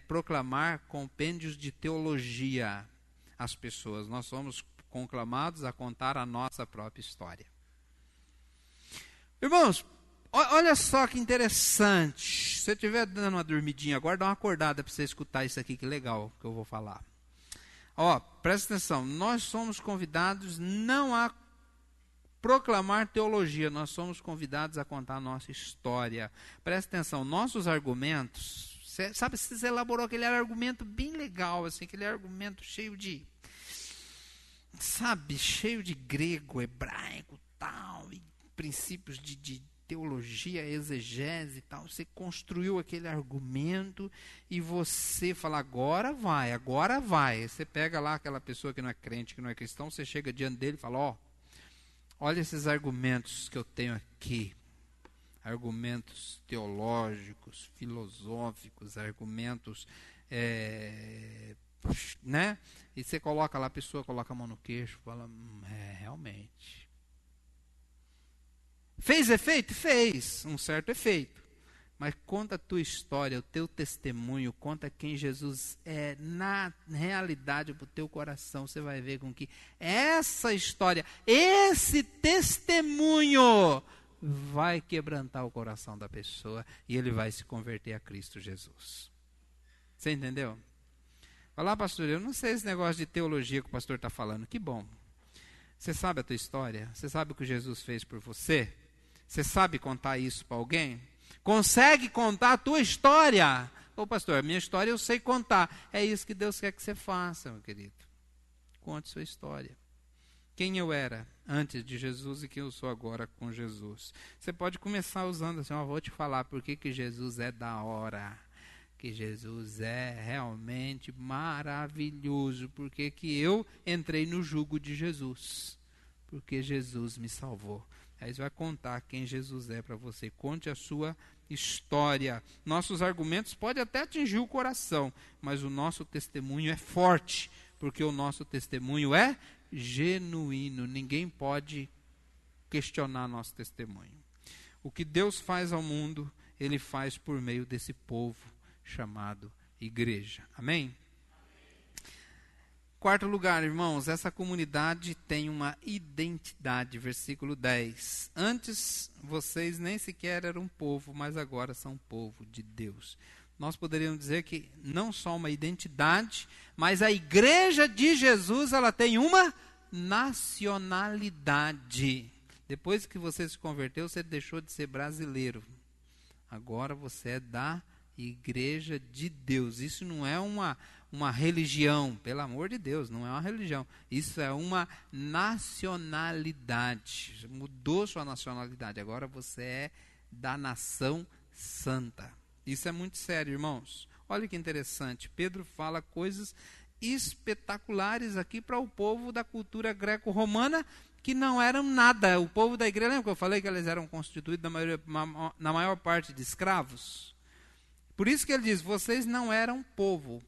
proclamar compêndios de teologia às pessoas. Nós somos conclamados a contar a nossa própria história. Irmãos, olha só que interessante. Se você estiver dando uma dormidinha agora, dá uma acordada para você escutar isso aqui, que legal que eu vou falar. Presta atenção, nós somos convidados não a proclamar teologia, nós somos convidados a contar a nossa história. Presta atenção, nossos argumentos, você elaborou aquele argumento bem legal, assim, aquele argumento cheio de, cheio de grego, hebraico, tal, e princípios de teologia, exegese e tal, você construiu aquele argumento e você fala, agora vai, agora vai. Você pega lá aquela pessoa que não é crente, que não é cristão, você chega diante dele e fala, olha esses argumentos que eu tenho aqui. Argumentos teológicos, filosóficos, argumentos, né? E você coloca lá, a pessoa coloca a mão no queixo, fala, realmente. Fez efeito? Fez, um certo efeito. Mas conta a tua história, o teu testemunho, conta quem Jesus é na realidade para o teu coração. Você vai ver com que essa história, esse testemunho vai quebrantar o coração da pessoa e ele vai se converter a Cristo Jesus. Você entendeu? Fala, pastor, eu não sei esse negócio de teologia que o pastor está falando. Que bom. Você sabe a tua história? Você sabe o que Jesus fez por você? Você sabe contar isso para alguém? Consegue contar a tua história? Ô pastor, a minha história eu sei contar. É isso que Deus quer que você faça, meu querido. Conte sua história. Quem eu era antes de Jesus e quem eu sou agora com Jesus. Você pode começar usando assim, vou te falar por que Jesus é da hora. Que Jesus é realmente maravilhoso. Porque que eu entrei no jugo de Jesus. Porque Jesus me salvou. Aí você vai contar quem Jesus é para você. Conte a sua história. Nossos argumentos podem até atingir o coração, mas o nosso testemunho é forte, porque o nosso testemunho é genuíno. Ninguém pode questionar nosso testemunho. O que Deus faz ao mundo, Ele faz por meio desse povo chamado igreja. Amém? Quarto lugar, irmãos, essa comunidade tem uma identidade, versículo 10. Antes, vocês nem sequer eram um povo, mas agora são povo de Deus. Nós poderíamos dizer que não só uma identidade, mas a igreja de Jesus, ela tem uma nacionalidade. Depois que você se converteu, você deixou de ser brasileiro. Agora você é da igreja de Deus. Isso não é uma religião, pelo amor de Deus, não é uma religião. Isso é uma nacionalidade. Mudou sua nacionalidade. Agora você é da nação santa. Isso é muito sério, irmãos. Olha que interessante. Pedro fala coisas espetaculares aqui para o povo da cultura greco-romana que não eram nada. O povo da igreja, lembra que eu falei que eles eram constituídos na maior parte de escravos? Por isso que ele diz, vocês não eram povo.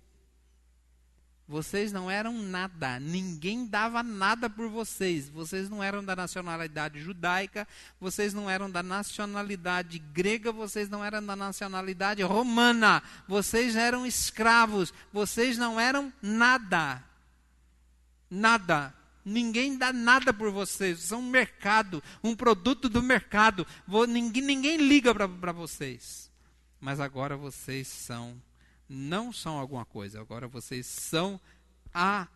Vocês não eram nada, ninguém dava nada por vocês. Vocês não eram da nacionalidade judaica, vocês não eram da nacionalidade grega, vocês não eram da nacionalidade romana. Vocês eram escravos, vocês não eram nada. Nada. Ninguém dá nada por vocês, vocês são um mercado, um produto do mercado. Ninguém liga para vocês. Mas agora vocês não são alguma coisa, agora vocês são a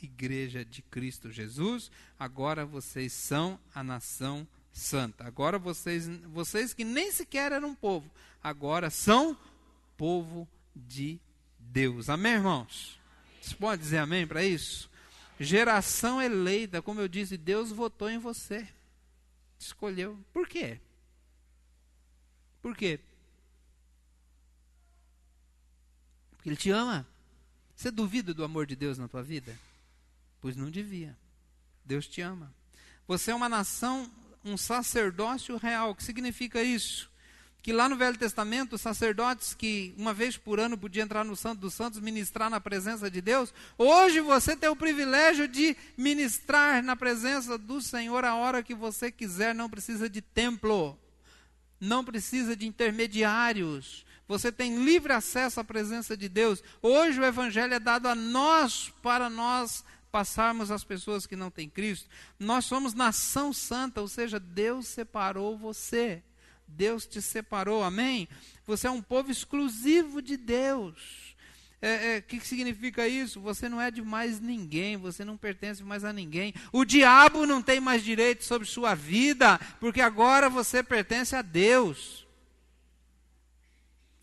igreja de Cristo Jesus, agora vocês são a nação santa. Agora vocês que nem sequer eram povo, agora são povo de Deus. Amém, irmãos? Você pode dizer amém para isso? Geração eleita, como eu disse, Deus votou em você. Escolheu. Por quê? Por quê? Porque Ele te ama. Você duvida do amor de Deus na tua vida? Pois não devia. Deus te ama. Você é uma nação, um sacerdócio real. O que significa isso? Que lá no Velho Testamento, os sacerdotes que uma vez por ano podiam entrar no Santo dos Santos, ministrar na presença de Deus, hoje você tem o privilégio de ministrar na presença do Senhor a hora que você quiser. Não precisa de templo, não precisa de intermediários. Você tem livre acesso à presença de Deus. Hoje o Evangelho é dado a nós, para nós passarmos às pessoas que não têm Cristo. Nós somos nação santa, ou seja, Deus separou você. Deus te separou, amém? Você é um povo exclusivo de Deus. O que significa isso? Você não é de mais ninguém, você não pertence mais a ninguém. O diabo não tem mais direito sobre sua vida, porque agora você pertence a Deus.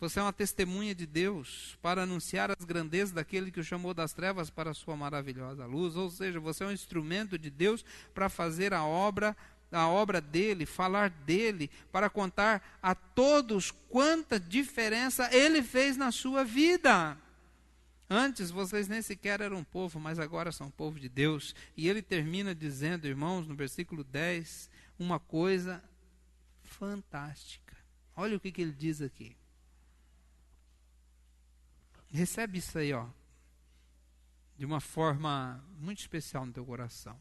Você é uma testemunha de Deus para anunciar as grandezas daquele que o chamou das trevas para a sua maravilhosa luz. Ou seja, você é um instrumento de Deus para fazer a obra da obra dele, falar dele, para contar a todos quanta diferença ele fez na sua vida. Antes vocês nem sequer eram povo, mas agora são povo de Deus. E ele termina dizendo, irmãos, no versículo 10, uma coisa fantástica. Olha o que ele diz aqui. Recebe isso aí, ó, de uma forma muito especial no teu coração.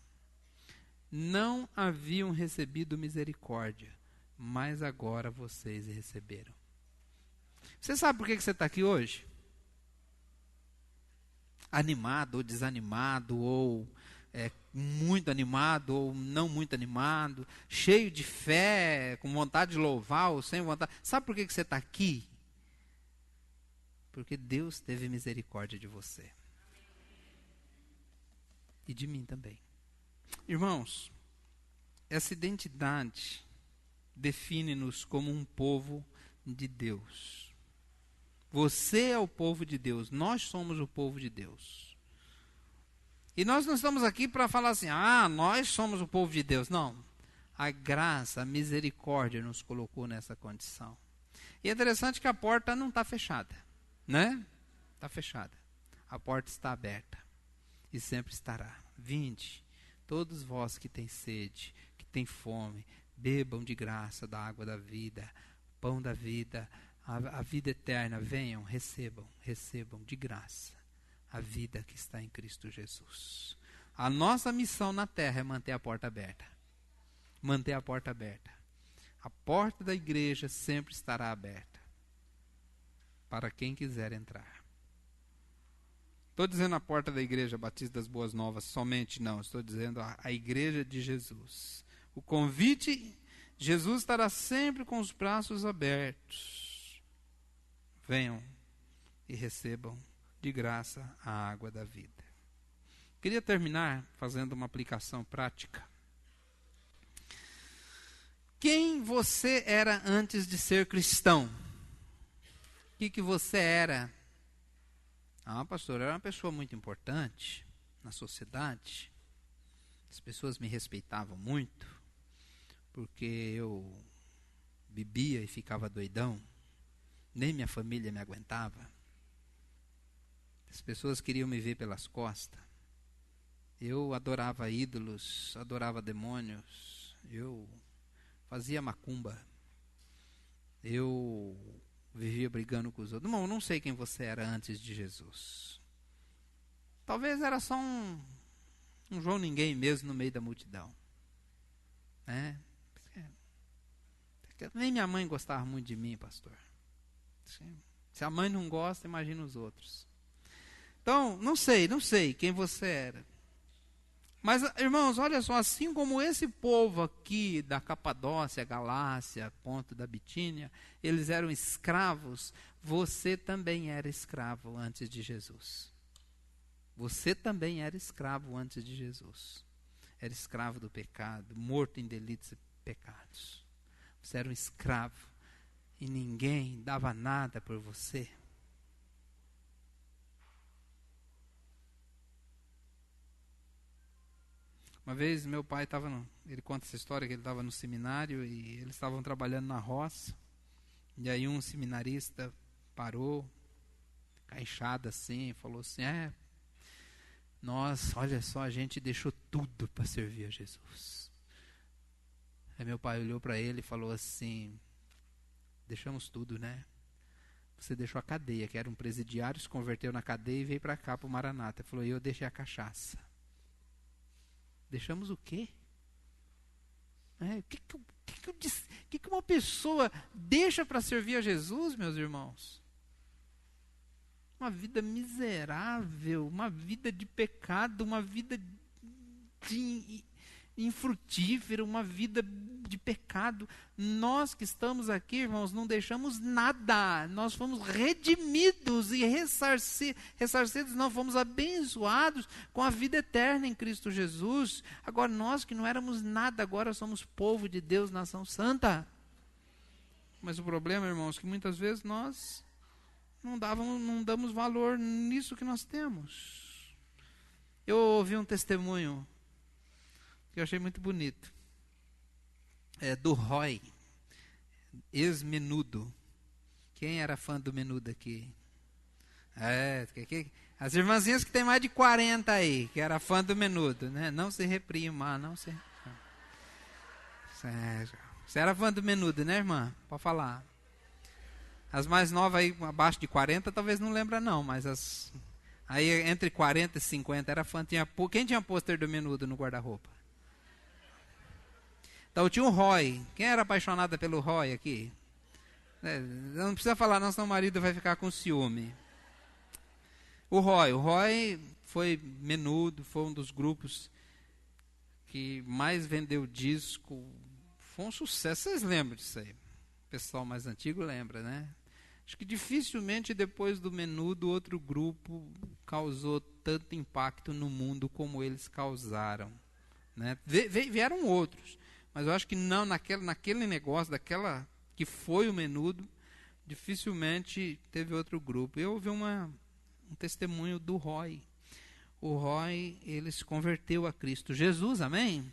Não haviam recebido misericórdia, mas agora vocês receberam. Você sabe por que você está aqui hoje? Animado ou desanimado, ou muito animado ou não muito animado, cheio de fé, com vontade de louvar ou sem vontade. Sabe por que você está aqui? Porque Deus teve misericórdia de você. E de mim também. Irmãos, essa identidade define-nos como um povo de Deus. Você é o povo de Deus, nós somos o povo de Deus. E nós não estamos aqui para falar assim, nós somos o povo de Deus. Não, a graça, a misericórdia nos colocou nessa condição. E é interessante que a porta não está fechada, né? Está fechada. A porta está aberta e sempre estará. Vinde, todos vós que têm sede, que têm fome, bebam de graça da água da vida, pão da vida, a vida eterna, venham, recebam de graça a vida que está em Cristo Jesus. A nossa missão na terra é manter a porta aberta. Manter a porta aberta. A porta da igreja sempre estará aberta para quem quiser entrar. Estou dizendo a porta da igreja Batista das Boas Novas somente, não. Estou dizendo a igreja de Jesus. O convite, Jesus estará sempre com os braços abertos. Venham e recebam de graça a água da vida. Queria terminar fazendo uma aplicação prática. Quem você era antes de ser cristão? O que você era? Pastor, eu era uma pessoa muito importante na sociedade. As pessoas me respeitavam muito, porque eu bebia e ficava doidão. Nem minha família me aguentava. As pessoas queriam me ver pelas costas. Eu adorava ídolos, adorava demônios. Eu fazia macumba. Eu vivia brigando com os outros. Não sei quem você era antes de Jesus. Talvez era só um João ninguém mesmo no meio da multidão. Né? Nem minha mãe gostava muito de mim, pastor. Se a mãe não gosta, imagina os outros. Então, não sei quem você era. Mas, irmãos, olha só, assim como esse povo aqui da Capadócia, Galácia, Ponto da Bitínia, eles eram escravos, você também era escravo antes de Jesus. Você também era escravo antes de Jesus. Era escravo do pecado, morto em delitos e pecados. Você era um escravo. E ninguém dava nada por você. Uma vez meu pai ele conta essa história que ele estava no seminário e eles estavam trabalhando na roça. E aí um seminarista parou, caixado assim, falou assim, olha só, a gente deixou tudo para servir a Jesus. Aí meu pai olhou para ele e falou assim, deixamos tudo, né? Você deixou a cadeia, que era um presidiário, se converteu na cadeia e veio para cá, para o Maranata. Ele falou, eu deixei a cachaça. Deixamos o quê? O que uma pessoa deixa para servir a Jesus, meus irmãos? Uma vida miserável, uma vida de pecado, uma vida infrutífera, uma vida de pecado. Nós que estamos aqui, irmãos, não deixamos nada. Nós fomos redimidos e ressarcidos, não, fomos abençoados com a vida eterna em Cristo Jesus. Agora nós que não éramos nada, agora somos povo de Deus, nação santa. Mas o problema, irmãos, é que muitas vezes nós não damos valor nisso que nós temos. Eu ouvi um testemunho que eu achei muito bonito. do Roy, ex-Menudo. Quem era fã do Menudo aqui? As irmãzinhas que tem mais de 40 aí, que era fã do Menudo, né? Não se reprima, não se... Você era fã do Menudo, né, irmã? Pode falar. As mais novas aí, abaixo de 40, talvez não lembra não, mas as... Aí entre 40 e 50 era fã. Quem tinha pôster do Menudo no guarda-roupa? Então tinha o Roy. Quem era apaixonada pelo Roy aqui? Não precisa falar não, senão o marido vai ficar com ciúme. O Roy foi Menudo, foi um dos grupos que mais vendeu disco. Foi um sucesso, vocês lembram disso aí? O pessoal mais antigo lembra, né? Acho que dificilmente depois do Menudo outro grupo causou tanto impacto no mundo como eles causaram, né? Vieram outros, mas eu acho que não naquele negócio, daquela que foi o Menudo, dificilmente teve outro grupo. Eu ouvi um testemunho do Roy. O Roy, ele se converteu a Cristo Jesus, amém?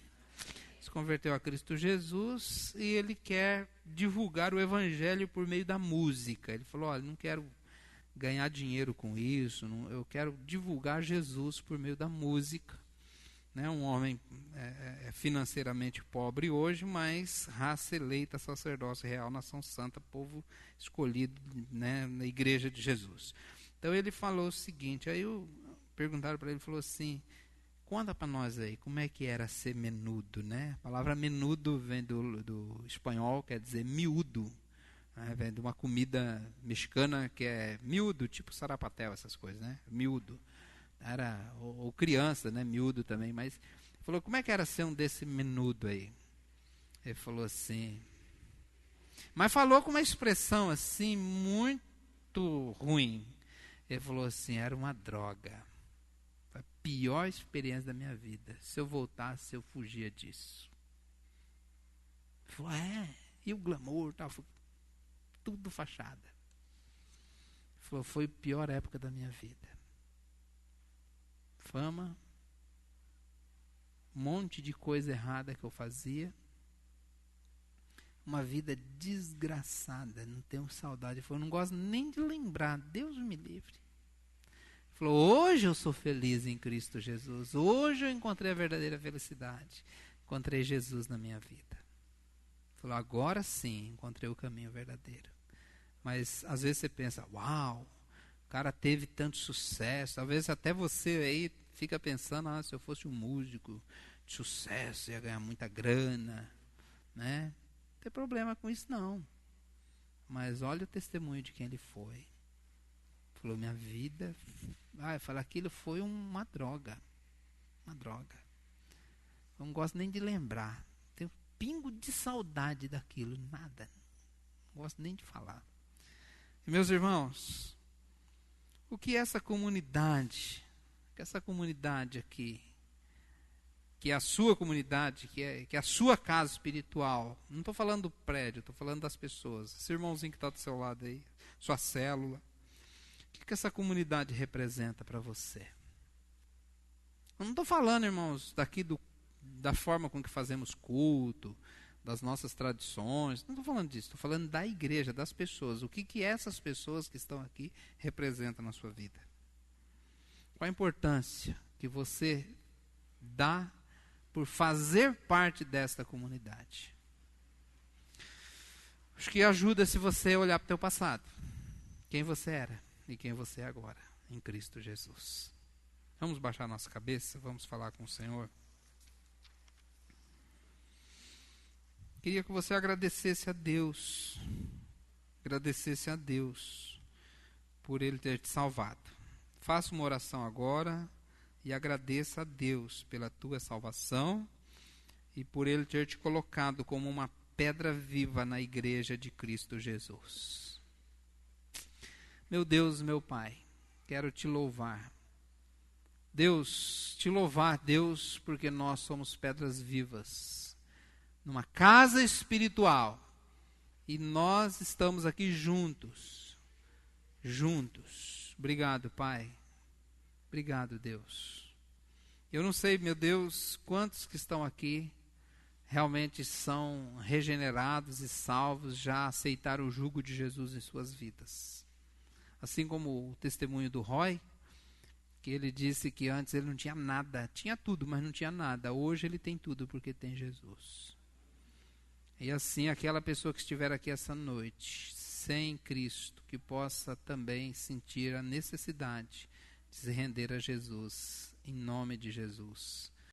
Se converteu a Cristo Jesus e ele quer divulgar o evangelho por meio da música. Ele falou, olha, não quero ganhar dinheiro com isso, eu quero divulgar Jesus por meio da música. Né? Um homem financeiramente pobre hoje, mas raça eleita, sacerdócio real, nação santa, povo escolhido, né, na igreja de Jesus. Então ele falou o seguinte, aí perguntaram para ele, falou assim, conta para nós aí, como é que era ser menudo, né? A palavra menudo vem do espanhol, quer dizer miúdo, né? Vem de uma comida mexicana que é miúdo, tipo sarapatel, essas coisas, né? Miúdo. Ou criança, né? Miúdo também, mas falou, como é que era ser um desse menudo aí? Ele falou assim, mas falou com uma expressão assim, muito ruim. Ele falou assim, era uma droga. Foi a pior experiência da minha vida. Se eu voltasse, eu fugia disso. Ele falou, e o glamour, tal, foi tudo fachada. Ele falou, foi a pior época da minha vida. Fama, um monte de coisa errada que eu fazia, uma vida desgraçada, não tenho saudade. Ele falou, não gosto nem de lembrar, Deus me livre. Ele falou, hoje eu sou feliz em Cristo Jesus, hoje eu encontrei a verdadeira felicidade, encontrei Jesus na minha vida. Ele falou, agora sim, encontrei o caminho verdadeiro. Mas às vezes você pensa, uau, o cara teve tanto sucesso. Talvez até você aí fica pensando, se eu fosse um músico de sucesso, ia ganhar muita grana, né? Não tem problema com isso não. Mas olha o testemunho de quem ele foi. Falou, minha vida, aquilo foi uma droga. Uma droga. Eu não gosto nem de lembrar. Tenho um pingo de saudade daquilo, nada. Não gosto nem de falar. E meus irmãos, o que essa comunidade aqui, que é a sua comunidade, que é a sua casa espiritual, não estou falando do prédio, estou falando das pessoas, esse irmãozinho que está do seu lado aí, sua célula, o que essa comunidade representa para você? Eu não estou falando, irmãos, daqui da forma com que fazemos culto, das nossas tradições, não estou falando disso, estou falando da igreja, das pessoas. O que essas pessoas que estão aqui representam na sua vida? Qual a importância que você dá por fazer parte desta comunidade? Acho que ajuda se você olhar para o teu passado, quem você era e quem você é agora, em Cristo Jesus. Vamos baixar nossa cabeça, vamos falar com o Senhor. Queria que você agradecesse a Deus por Ele ter te salvado. Faça uma oração agora e agradeça a Deus pela tua salvação e por Ele ter te colocado como uma pedra viva na igreja de Cristo Jesus. Meu Deus, meu Pai, quero te louvar. Deus, porque nós somos pedras vivas numa casa espiritual e nós estamos aqui juntos. Obrigado, Pai. Obrigado, Deus. Eu não sei, meu Deus, quantos que estão aqui realmente são regenerados e salvos, já aceitaram o jugo de Jesus em suas vidas. Assim como o testemunho do Roy, que ele disse que antes ele não tinha nada, tinha tudo, mas não tinha nada. Hoje ele tem tudo porque tem Jesus. E assim aquela pessoa que estiver aqui essa noite, sem Cristo, que possa também sentir a necessidade de se render a Jesus, em nome de Jesus.